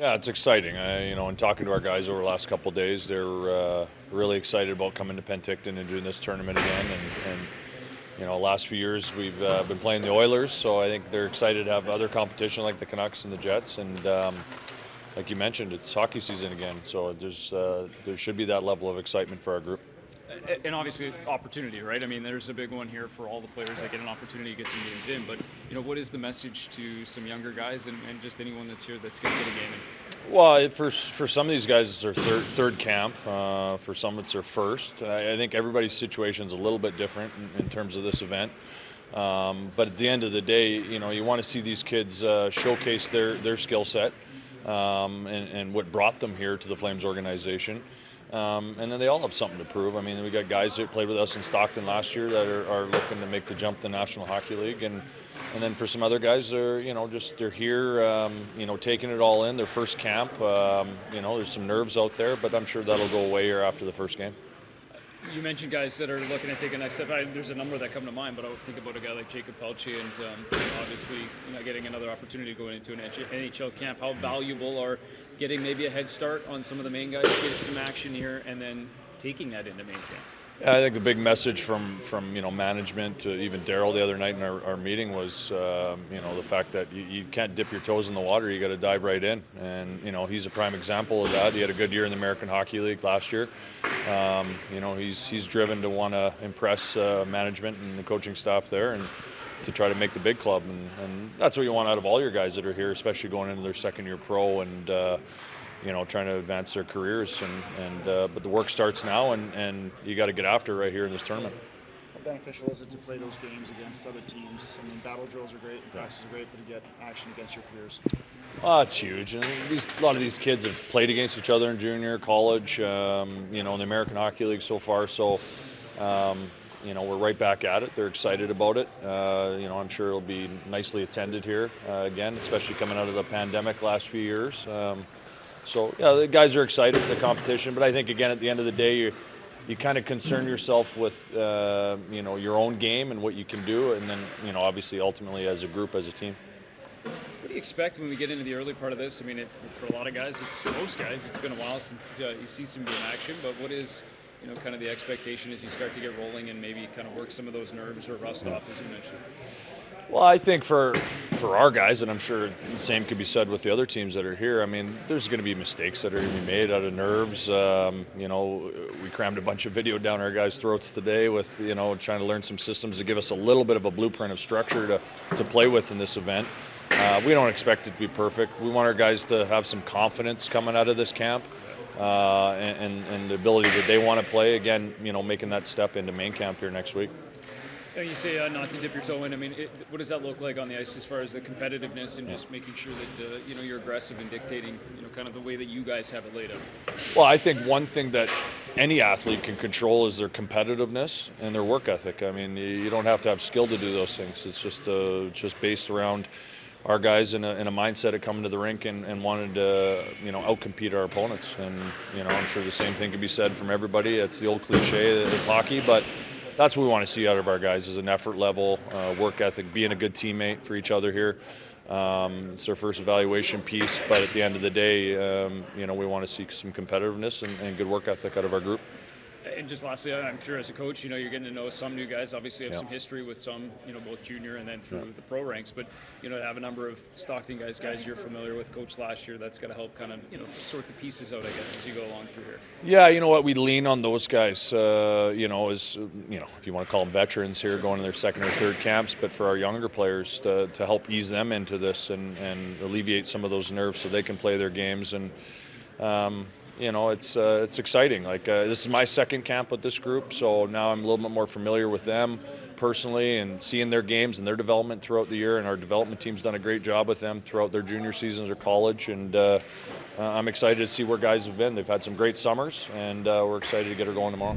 Yeah, it's exciting. In talking to our guys over the last couple of days, they're really excited about coming to Penticton and doing this tournament again. And last few years we've been playing the Oilers, so I think they're excited to have other competition like the Canucks and the Jets. And like you mentioned, it's hockey season again, so there should be that level of excitement for our group. And obviously opportunity, right? I mean, there's a big one here for all the players that get an opportunity to get some games in. But what is the message to some younger guys and just anyone that's here that's going to get a game in? Well, for some of these guys, it's their third camp. For some, it's their first. I think everybody's situation is a little bit different in terms of this event. But at the end of the day, you want to see these kids showcase their skill set and what brought them here to the Flames organization. And then they all have something to prove. I mean, we got guys that played with us in Stockton last year that are looking to make the jump to the National Hockey League, and then for some other guys, they're here, taking it all in. Their first camp. There's some nerves out there, but I'm sure that'll go away here after the first game. You mentioned guys that are looking to take a next step. There's a number that come to mind, but I would think about a guy like Jacob Pelche and obviously getting another opportunity going into an NHL camp. How valuable are getting maybe a head start on some of the main guys, getting some action here, and then taking that into main camp? Yeah, I think the big message from management to even Darryl the other night in our meeting was the fact that you can't dip your toes in the water. You got to dive right in, and he's a prime example of that. He had a good year in the American Hockey League last year. He's driven to want to impress management and the coaching staff there, and to try to make the big club, and that's what you want out of all your guys that are here, especially going into their second year pro and trying to advance their careers. But the work starts now, and you got to get after it right here in this tournament. How beneficial is it to play those games against other teams? I mean, battle drills are great, practice is great, but to get action against your peers. Oh, it's huge. And a lot of these kids have played against each other in junior, college, in the American Hockey League so far. So, we're right back at it. They're excited about it. I'm sure it'll be nicely attended here again, especially coming out of the pandemic last few years. The guys are excited for the competition. But I think, again, at the end of the day, you kind of concern yourself with, your own game and what you can do. And then, obviously, ultimately, as a group, as a team. What do you expect when we get into the early part of this? I mean, for a lot of guys, most guys, it's been a while since you see some game action. But what is kind of the expectation as you start to get rolling and maybe kind of work some of those nerves or rust off, as you mentioned? Well, I think for our guys, and I'm sure the same could be said with the other teams that are here, I mean, there's going to be mistakes that are going to be made out of nerves. We crammed a bunch of video down our guys' throats today with, trying to learn some systems to give us a little bit of a blueprint of structure to play with in this event. We don't expect it to be perfect. We want our guys to have some confidence coming out of this camp. And the ability that they want to play, again, making that step into main camp here next week. You say not to dip your toe in. I mean, what does that look like on the ice as far as the competitiveness and just making sure that you're aggressive and dictating kind of the way that you guys have it laid out? Well, I think one thing that any athlete can control is their competitiveness and their work ethic. I mean, you don't have to have skill to do those things. It's just based around our guys in a mindset of coming to the rink and wanting to outcompete our opponents. And I'm sure the same thing can be said from everybody. It's the old cliche of hockey, but that's what we want to see out of our guys is an effort level, work ethic, being a good teammate for each other here. It's their first evaluation piece, but at the end of the day, we want to see some competitiveness and good work ethic out of our group. And just lastly, I'm sure as a coach, you're getting to know some new guys. Obviously, have some history with some, both junior and then through the pro ranks. But to have a number of Stockton guys you're familiar with, coached last year, that's got to help kind of sort the pieces out, I guess, as you go along through here. Yeah, you know what, we lean on those guys. If you want to call them veterans here, going to their second or third camps, but for our younger players to help ease them into this and alleviate some of those nerves so they can play their games and. It's exciting. Like this is my second camp with this group, so now I'm a little bit more familiar with them personally and seeing their games and their development throughout the year. And our development team's done a great job with them throughout their junior seasons or college. And I'm excited to see where guys have been. They've had some great summers, and we're excited to get her going tomorrow.